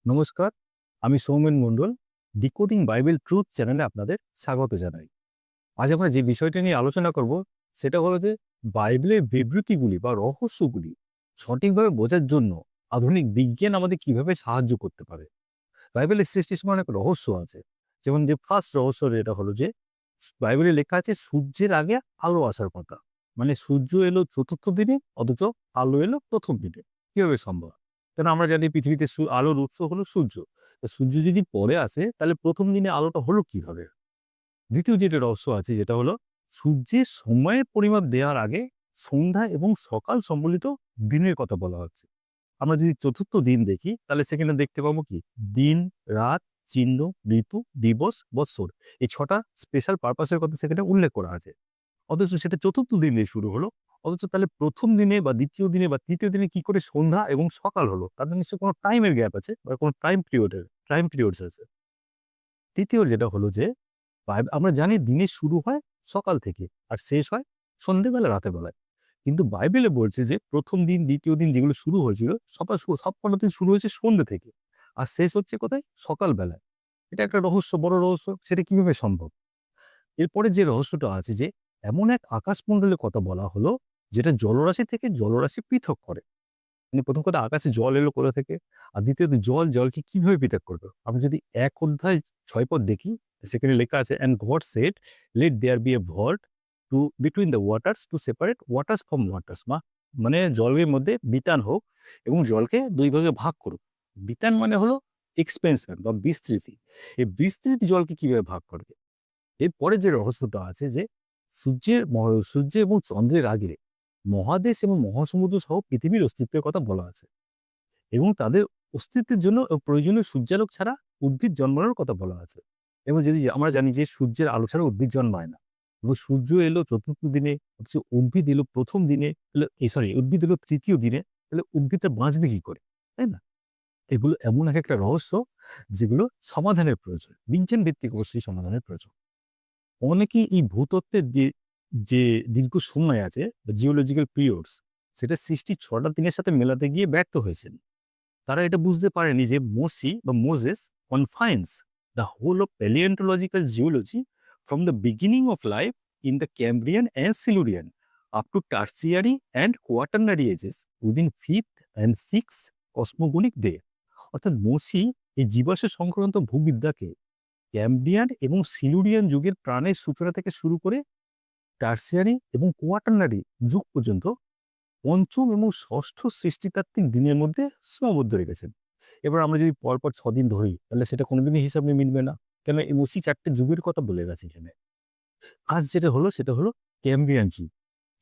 নমস্কার, আমি সৌমেন মণ্ডল। Decoding Bible truth চ্যানেলে আপনাদের স্বাগত জানাই। আজ আমরা যে বিষয়টা নিয়ে আলোচনা করব সেটা হলো যে বাইবেলের বিবৃতিগুলি বা রহস্যগুলি সঠিকভাবে বোঝার জন্য আধুনিক বিজ্ঞান আমাদের কিভাবে সাহায্য করতে পারে। বাইবেলের সৃষ্টির সময় অনেক রহস্য আছে। যেমন যে ফার্স্ট রহস্য যেটা হলো যে বাইবেলে লেখা আছে সূর্যের আগে আলো আসার কথা। মানে সূর্য এলো চতুর্থ দিনে অথচ আলো এলো প্রথম দিনে। কিভাবে সম্ভব? কেন আমরা জানি পৃথিবীতে আলোর উৎস হলো সূর্য। তো সূর্য যদি পরে আসে তাহলে প্রথম দিনে আলোটা হলো কিভাবে? দ্বিতীয় যেটা রহস্য আছে যেটা হলো সূর্যের সময়ের পরিমাপ দেওয়ার আগে সন্ধ্যা এবং সকাল সম্বলিত দিনের কথা বলা হচ্ছে। আমরা যদি চতুর্থ দিন দেখি তাহলে সেখানে দেখতে পাবো কি দিন, রাত, চিহ্ন, ঋতু, দিবস, বৎসর, এই ছটা স্পেশাল পারপাসের কথা সেখানে উল্লেখ করা আছে। অথচ সেটা চতুর্থ দিন দিয়ে শুরু হলো। অথচ তাহলে প্রথম দিনে বা দ্বিতীয় দিনে বা তৃতীয় দিনে কি করে সন্ধ্যা এবং সকাল হলো? তাদের নিশ্চয়ই কোনো টাইমের গ্যাপ আছে বা কোনো টাইম পিরিয়ডস আছে। তৃতীয় যেটা হলো যে আমরা জানি দিনের শুরু হয় সকাল থেকে আর শেষ হয় সন্ধ্যেবেলা রাতের বেলায়। কিন্তু বাইবেলে বলছে যে প্রথম দিন, দ্বিতীয় দিন যেগুলো শুরু হয়েছিল সবকটা দিন শুরু হয়েছে সন্ধ্যে থেকে। আর শেষ হচ্ছে কোথায়? সকালবেলায়। এটা একটা রহস্য, বড় রহস্য। সেটা কিভাবে সম্ভব? এরপরে যে রহস্যটা আছে যে এমন এক আকাশমণ্ডলের কথা বলা হলো যেটা জলরাশি থেকে জলরাশি পৃথক করে। মানে প্রথম কথা আকাশে জল এলো কোথা থেকে? আর দ্বিতীয়ত জলকে কিভাবে পৃথক করবে? আমরা যদি ১ অধ্যায় ৬ পদ দেখি, সেখানে লেখা আছে, "and God said, let there be a vault between the waters to separate waters from waters." মানে জলের মধ্যে বিতান হোক এবং জলকে ২ ভাগে ভাগ করুক। বিতান মানে হলো এক্সপেনশন বা বিস্তৃতি। এই বিস্তৃতি জলকে কিভাবে ভাগ করবে? এরপরে যে রহস্যটা আছে যে সূর্য এবং চন্দ্রের আগে মহাদেশ এবং মহাসমুদ্র সহ পৃথিবীর অস্তিত্বের কথা বলা আছে এবং তাদের অস্তিত্বের জন্য প্রয়োজনীয় সূর্যালোক ছাড়া উদ্ভিদ জন্মানোর কথা বলা আছে। এবং যদি আমরা জানি যে সূর্যের আলো ছাড়া উদ্ভিদ জন্মায় না এবং সূর্য এলো চতুর্থ দিনে অথচ উদ্ভিদ এলো প্রথম দিনে, উদ্ভিদ এলো তৃতীয় দিনে, তাহলে উদ্ভিদটা বাঁচবে কি করে? তাই না? এগুলো এমন এক একটা রহস্য যেগুলো সমাধানের প্রয়োজন, বিজ্ঞান ভিত্তিক অবশ্যই সমাধানের প্রয়োজন। অনেকেই এই ভূতত্ত্বের যে দীর্ঘ সময় আছে জিওলজিক্যাল পিরিয়ডস, সেটা সৃষ্টির ৬ টা দিনের সাথে মেলাতে গিয়ে ব্যর্থ হয়েছেন। তারা এটা বুঝতে পারেনি যে Moses confines the whole of palaeontological geology from the beginning of life in the Cambrian and Silurian up to Tertiary and Quaternary ages within 5th and 6th cosmogonic day. অর্থাৎ মসি এই জীবাশ্ম সংক্রান্ত ভূবিদ্যাকে ক্যাম্ব্রিয়ান এবং সিলুরিয়ান যুগের প্রাণের সূচনা থেকে শুরু করে টার্সিয়ারি এবং কোয়াটারনারি যুগ পর্যন্ত পঞ্চম এবং ষষ্ঠ সৃষ্টিতাত্ত্বিক দিনের মধ্যে সীমাবদ্ধ রেখেছেন। এবার আমরা যদি পরপর ৬ দিন ধরি তাহলে সেটা কোনোদিনই হিসাবে মিলবে না। কেন এই মসি ৪ টে যুগের কথা বলে গেছে এখানে। আজ যেটা হলো সেটা হলো ক্যাম্ব্রিয়ান যুগ।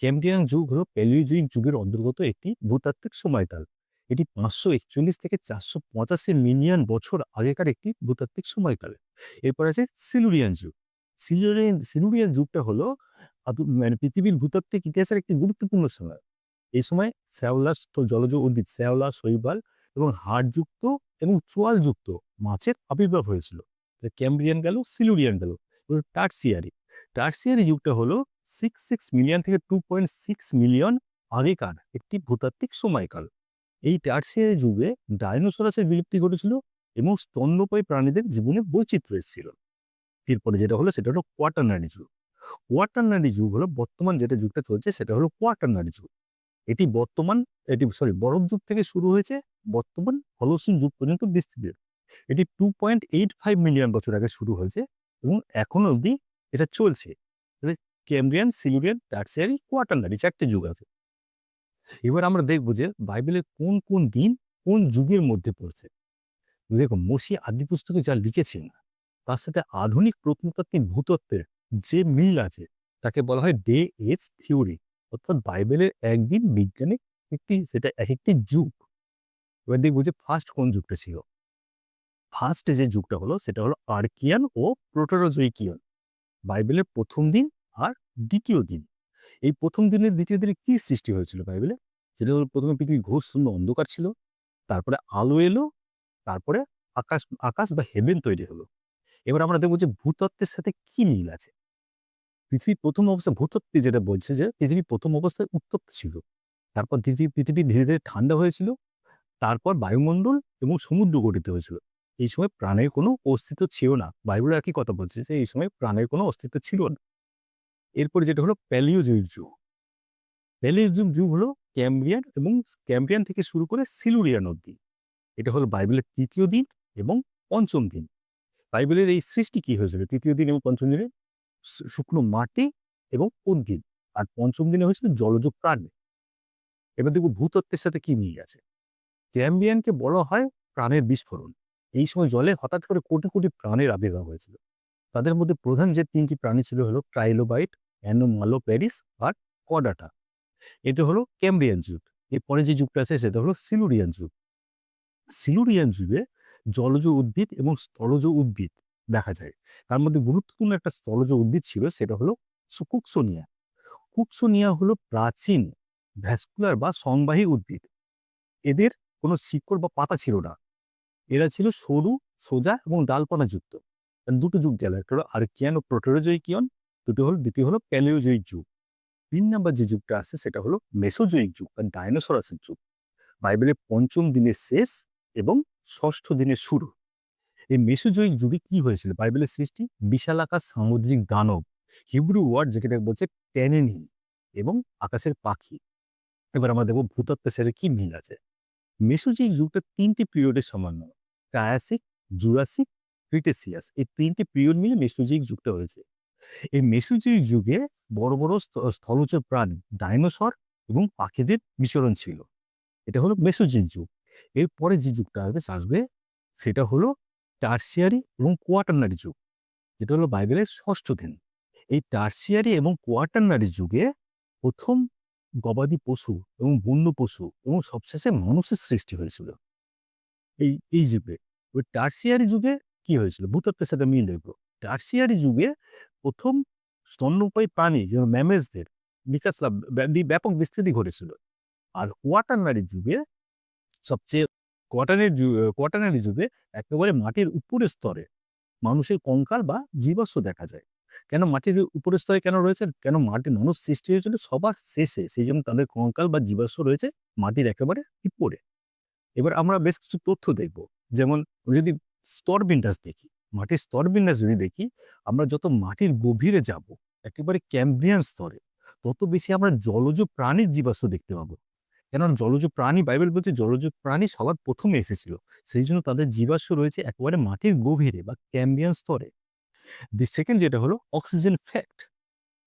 ক্যাম্ব্রিয়ান যুগ হলো প্যালিওজোইক যুগের অন্তর্গত একটি ভূতাত্ত্বিক সময়কাল। এটি ৫৪১ থেকে ৪৮৫ মিলিয়ন বছর আগেকার একটি ভূতাত্ত্বিক সময়কাল। এরপর আছে সিলুরিয়ান যুগ। সিলুরিয়ান যুগটা হলো মানে পৃথিবীর ভূতাত্ত্বিক ইতিহাসের একটি গুরুত্বপূর্ণ সময়। এই সময় জলজ উদ্ভিদ শ্যাওলা, শৈবাল এবং হাড়যুক্ত এবং চোয়ালযুক্ত মাছের আবির্ভাব হয়েছিল। ক্যাম্ব্রিয়ান গেল, সিলুরিয়ান গেল। এবার টার্সিয়ারি। টার্সিয়ারি যুগটা হলো 66 মিলিয়ন থেকে 2.6 মিলিয়ন আগেকার একটি ভূতাত্ত্বিক সময়কাল। এই টার্সিয়ারি যুগে ডাইনোসরাসের বিলুপ্তি ঘটেছিল এবং স্তন্যপায়ী প্রাণীদের জীবনে বৈচিত্র্য এসেছিল। এরপরে যেটা হলো সেটা হলো কোয়াটারনারি যুগ। কোয়াটারনারি যুগ হলো বর্তমান যেটা যুগটা চলছে সেটা হলো কোয়াটারনারি যুগ। এটি বর্তমান বরফ যুগ থেকে শুরু হয়েছে বর্তমান হলোসিন যুগ পর্যন্ত বিস্তৃত। এটি 2.85 মিলিয়ন বছর আগে শুরু হয়েছে এবং এখনো অবধি এটা চলছে। তাহলে ক্যাম্ব্রিয়ান, সিলুরিয়ান, টার্সিয়ারি, কোয়াটারনারি ৪ টে যুগ আছে। এবার আমরা দেখব যে বাইবেলের কোন, কোন দিন কোন যুগের মধ্যে পড়ছে। দেখুন মসি আদিপুস্তকে যা লিখেছেন তার সাথে আধুনিক প্রত্নতাত্ত্বিক ভূতত্ত্বের যে মিল আছে তাকে বলা হয় ডে এজ থিওরি। অর্থাৎ বাইবেলের একদিন বিজ্ঞানিক সেটা একেকটি যুগ। এবার দেখব যে ফার্স্ট কোন যুগটা ছিল। ফার্স্ট যে যুগটা হলো সেটা হলো আর্কিয়ান ও প্রোটোরোজোইকিয়ান। বাইবেলের ১ম দিন আর ২য় দিন। এই ১ম দিনের ২য় দিনে কি সৃষ্টি হয়েছিল বাইবেলে? সেটা হলো ১ম এ পৃথিবী ঘোরশূন্য অন্ধকার ছিল। তারপরে আলো এলো, তারপরে আকাশ আকাশ বা হেভেন তৈরি হলো। এবার আমরা দেখব যে ভূতত্ত্বের সাথে কি মিল আছে। পৃথিবীর ১ম অবস্থায় ভূতত্ত্বে যেটা বলছে যে পৃথিবী ১ম অবস্থায় উত্তপ্ত ছিল। তারপর পৃথিবী ধীরে, ধীরে ঠান্ডা হয়েছিল। তারপর বায়ুমণ্ডল এবং সমুদ্র গঠিত হয়েছিল। এই সময় প্রাণের কোনো অস্তিত্ব ছিল না। বাইবেল একই কথা বলছে যে এই সময় প্রাণের কোনো অস্তিত্ব ছিল না। এরপরে যেটা হলো প্যালিওজোইক যুগ। প্যালিওজোইক যুগ হলো ক্যাম্ব্রিয়ান এবং ক্যাম্ব্রিয়ান থেকে শুরু করে সিলুরিয়ান অবধি। এটা হলো বাইবেলের ৩য় দিন এবং ৫ম দিন। বাইবেলের এই সৃষ্টি কি হয়েছিল ৩য় দিন এবং ৫ম দিনে? শুকনো মাটি এবং উদ্ভিদ। আর ৫ম দিনে হয়েছিল জলজ প্রাণী। এবার দেখব ভূতত্ত্বের সাথে কি মিল আছে। ক্যাম্বিয়ানকে বলা হয় প্রাণের বিস্ফোরণ। এই সময় জলে হঠাৎ করে কোটি কোটি প্রাণের আবির্ভাব হয়েছিল। তাদের মধ্যে প্রধান যে ৩টি প্রাণী ছিল হলো ট্রাইলোবাইট, অ্যানোমালোপ্যারিস আর কডাটা। এটা হলো ক্যাম্ব্রিয়ান যুগ। এরপরে যে যুগটা আছে সেটা হলো সিলুরিয়ান যুগ। সিলুরিয়ান যুগে জলজ উদ্ভিদ এবং স্থলজ উদ্ভিদ দেখা যায়। তার মধ্যে গুরুত্বপূর্ণ একটা স্থলজ উদ্ভিদ ছিল, সেটা হলো কুকসোনিয়া। কুকসোনিয়া হলো প্রাচীন ভ্যাসকুলার বা সংবাহী উদ্ভিদ। এদের কোনো শিকড় বা পাতা ছিল না। এরা ছিল সরু, সোজা এবং ডালপালাযুক্ত। দুটো যুগ গেল, একটা হলো আর্কিয়ান ও প্রোটেরোজোইকিয়ন, দ্বিতীয় হলো প্যালিওজোইক যুগ। ৩ নাম্বার যে যুগটা আছে সেটা হলো মেসোজোইক যুগ বা ডাইনোসরাসের যুগ। বাইবেলের ৫ম দিনের শেষ এবং ৬ষ্ঠ দিনের শুরু। এই মেসোজোইক যুগে কি হয়েছিল? বাইবেলের সৃষ্টি বিশালাকার সামুদ্রিক দানব, হিব্রু ওয়ার্ড যেটা বলছে টেনেনি, এবং আকাশের পাখি। এবার আমরা দেখব ভূতত্ত্বের সাথে কি মিল আছে। মেসোজোইক যুগটা ৩টি পিরিয়ডের সমন্বয়। ট্রায়াসিক, জুরাসিক, ক্রিটেসিয়াস, এই ৩টি পিরিয়ড মিলে মেসোজোইক যুগটা হয়েছে। এই মেসোজোইক যুগে বড় বড় স্থলজ প্রাণী, ডাইনোসর এবং পাখিদের বিচরণ ছিল। এটা হলো মেসোজোইক যুগ। এরপরে যে যুগটা আসবে সেটা হলো টারসিয়ারি এবং কোয়াটারনারি যুগ, যেটা হলো বাইবেলের ৬ষ্ঠ দিন। এই টারসিয়ারি এবং কোয়াটারনারি যুগে প্রথম গবাদি পশু এবং বন্য পশু এবং সবশেষে মানুষের সৃষ্টি হয়েছিল। এই যুগে ওই টারসিয়ারি যুগে কি হয়েছিল? ভূতত্ত্বের সাথে মিল দেখব। টারসিয়ারি যুগে প্রথম স্তন্যপায়ী প্রাণী যেমন ম্যামেজদের বিকাশ লাভ, ব্যাপক বিস্তৃতি ঘটেছিল। আর কোয়াটারনারি যুগে সবচেয়ে কোয়াটারনারি যুগে একেবারে মাটির উপরের স্তরে মানুষের কঙ্কাল বা জীবাশ্ম দেখা যায়। কেন মাটির উপরের স্তরে কেন রয়েছে? কেন মানুষ সৃষ্টি হয়েছিল সবার শেষে, সেই জন্য তাদের কঙ্কাল বা জীবাশ্ম রয়েছে মাটির একেবারে উপরে। এবার আমরা বেশ কিছু তথ্য দেখব। যেমন যদি স্তরবিন্যাস দেখি, মাটির স্তরবিন্যাস যদি দেখি, আমরা যত মাটির গভীরে যাব একেবারে ক্যাম্ব্রিয়ান স্তরে, তত বেশি আমরা জলজ প্রাণীর জীবাশ্ম দেখতে পাবো। কেননা জলজ প্রাণী, বাইবেল বলছে জলজ প্রাণী সবার প্রথমে এসেছিল, সেই জন্য তাদের জীবাশ্ম রয়েছে একেবারে মাটির গভীরে বা ক্যাম্বিয়ান স্তরে। সেকেন্ড যেটা হলো অক্সিজেন ফ্যাক্ট।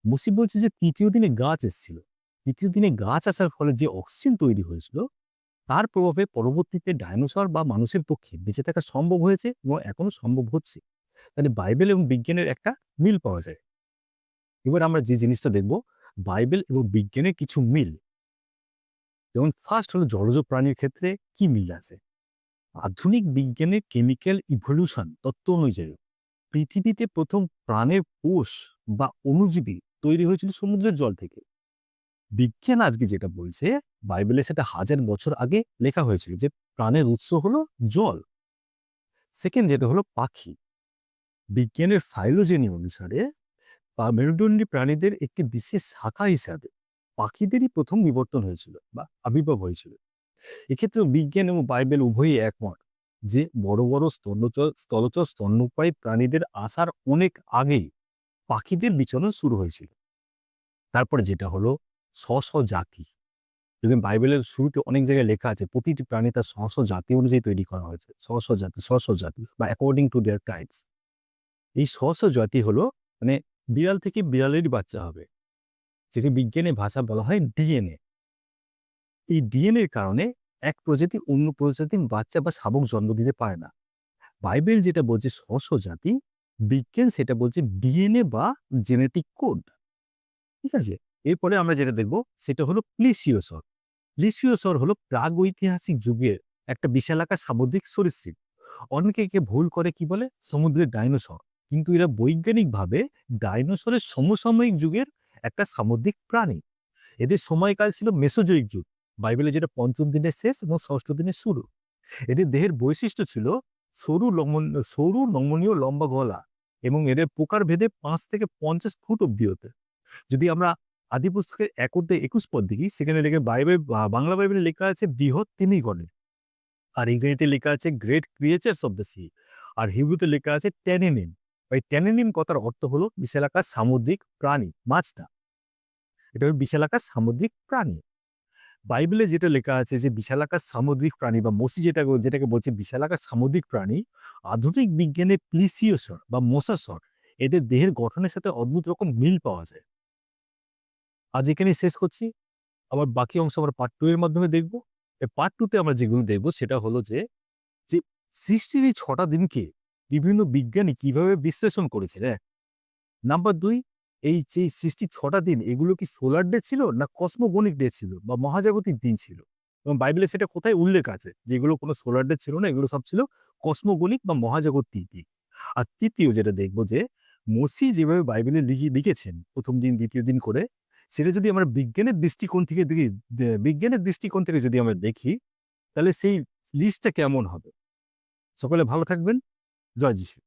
মুসি বলছে যে ৩য় দিনে গাছ এসেছিল। ৩য় দিনে গাছ আসার ফলে যে অক্সিজেন তৈরি হয়েছিল তার প্রভাবে পরবর্তীতে ডাইনোসর বা মানুষের পক্ষে বেঁচে থাকা সম্ভব হয়েছে এবং এখনো সম্ভব হচ্ছে। তাহলে বাইবেল এবং বিজ্ঞানের একটা মিল পাওয়া যায়। এবার আমরা যে জিনিসটা দেখব, বাইবেল এবং বিজ্ঞানের কিছু মিল। যেমন ফার্স্ট হলো জলজ প্রাণীর ক্ষেত্রে কি মিল আছে। আধুনিক বিজ্ঞানের কেমিক্যাল ইভলিউশন তত্ত্ব অনুযায়ী পৃথিবীতে প্রথম প্রাণের কোষ বা অণুজীবী তৈরি হয়েছিল সমুদ্রের জল থেকে। বিজ্ঞান আজকে যেটা বলছে, বাইবেলে সেটা হাজার বছর আগে লেখা হয়েছিল যে প্রাণের উৎস হলো জল। সেকেন্ড যেটা হলো পাখি। বিজ্ঞানের ফাইলোজেনি অনুসারে মেরুদণ্ডী প্রাণীদের একটি বিশেষ শাখা হিসাবে পাখিদেরই প্রথম বিবর্তন হয়েছিল বা আবির্ভাব হয়েছিল। এক্ষেত্রে বিজ্ঞান এবং বাইবেল উভয়ই একমত যে বড় বড় স্থলচর স্তন্যপায়ী প্রাণীদের আসার অনেক আগেই পাখিদের বিচরণ শুরু হয়েছিল। তারপরে যেটা হলো জাতি। যদি বাইবেলের শুরুতে অনেক জায়গায় লেখা আছে প্রতিটি প্রাণী তার জাতি অনুযায়ী তৈরি করা হয়েছে। জাতি বা অ্যাকর্ডিং টু দেয়ার কাইন্ডস। এই জাতি হলো মানে বিড়াল থেকে বিড়ালেরই বাচ্চা হবে, যেটি বিজ্ঞানের ভাষা বলা হয় ডিএনএ। এই ডিএনএর কারণে এক প্রজাতি অন্য প্রজাতির বাচ্চা বা শাবক জন্ম দিতে পারে না। বাইবেল যেটা বলছে জাতি, বিজ্ঞান সেটা বলছে ডিএনএ বা জেনেটিক কোড। ঠিক আছে? এরপরে আমরা যেটা দেখব সেটা হলো প্লিসিওসর। প্লিসিওসর হলো প্রাগৈতিহাসিক যুগের একটা বিশালাকার সামুদ্রিক সরীসৃপ। অনেকে একে ভুল করে কি বলে সমুদ্রের ডাইনোসর, কিন্তু এরা বৈজ্ঞানিকভাবে ডাইনোসরের সমসাময়িক যুগের একটা সামুদ্রিক প্রাণী। এদের সময়কাল ছিল মেসোজোইক যুগ। বাইবেলে যেটা ৫ম দিনের শেষ এবং ৬ষ্ঠ দিনের শুরু। এদের দেহের বৈশিষ্ট্য ছিল সরু নমনীয় লম্বা গলা এবং এদের প্রকার ভেদে ৫ থেকে ৫০ ফুট অব্দি হতে। যদি আমরা আদি পুস্তকের ১ অধ্যায় ২১ পদ দেখি, সেখানে বাংলা বাইবেলে লেখা আছে বৃহৎ তিমিগণের। আর ইংরেজিতে লেখা আছে great creatures of the sea. আর হিব্রুতে লেখা আছে ট্যানেনিম। এই ট্যানেনিম কথার অর্থ হলো বিশালাকার সামুদ্রিক প্রাণী, মাছ না। এটা হলো বিশালাকার সামুদ্রিক প্রাণী। বাইবেলে যেটা লেখা আছে যে বিশালাকার সামুদ্রিক প্রাণী বা মসি যেটাকে বলছে বিশালাকার সামুদ্রিক প্রাণী, আধুনিক বিজ্ঞানে প্লিসিওসর বা মোসাসর এদের দেহের গঠনের সাথে অদ্ভুত রকম মিল পাওয়া যায়। আজ এখানেই শেষ করছি। আবার বাকি অংশ আমরা পার্ট 2 এর মাধ্যমে দেখব। এই পার্ট 2 তে আমরা যেগুলো দেখব সেটা হলো যে সৃষ্টির এই ৬ টা দিনকে বিভিন্ন বিজ্ঞানী কিভাবে বিশ্লেষণ করেছেন, হ্যাঁ? নাম্বার ২, এই যে সৃষ্টির ৬ টা দিন এগুলো কি সোলার ডে ছিল না কসমোগনিক ডে ছিল বা মহাজাগতিক দিন ছিল? এবং বাইবেলে সেটা কোথায় উল্লেখ আছে যে এগুলো কোনো সোলার ডে ছিল না, এগুলো সব ছিল কসমোগনিক বা মহাজাগতিক দিন। আর ৩য় যেটা দেখব যে মসি যেভাবে বাইবেলে লিখেছেন ১ম দিন, ২য় দিন করে, সেটা যদি আমরা বিজ্ঞানের দৃষ্টিকোণ থেকে যদি আমরা দেখি, তাহলে সেই লিস্টটা কেমন হবে? সকলে ভালো থাকবেন। জয় যিশু।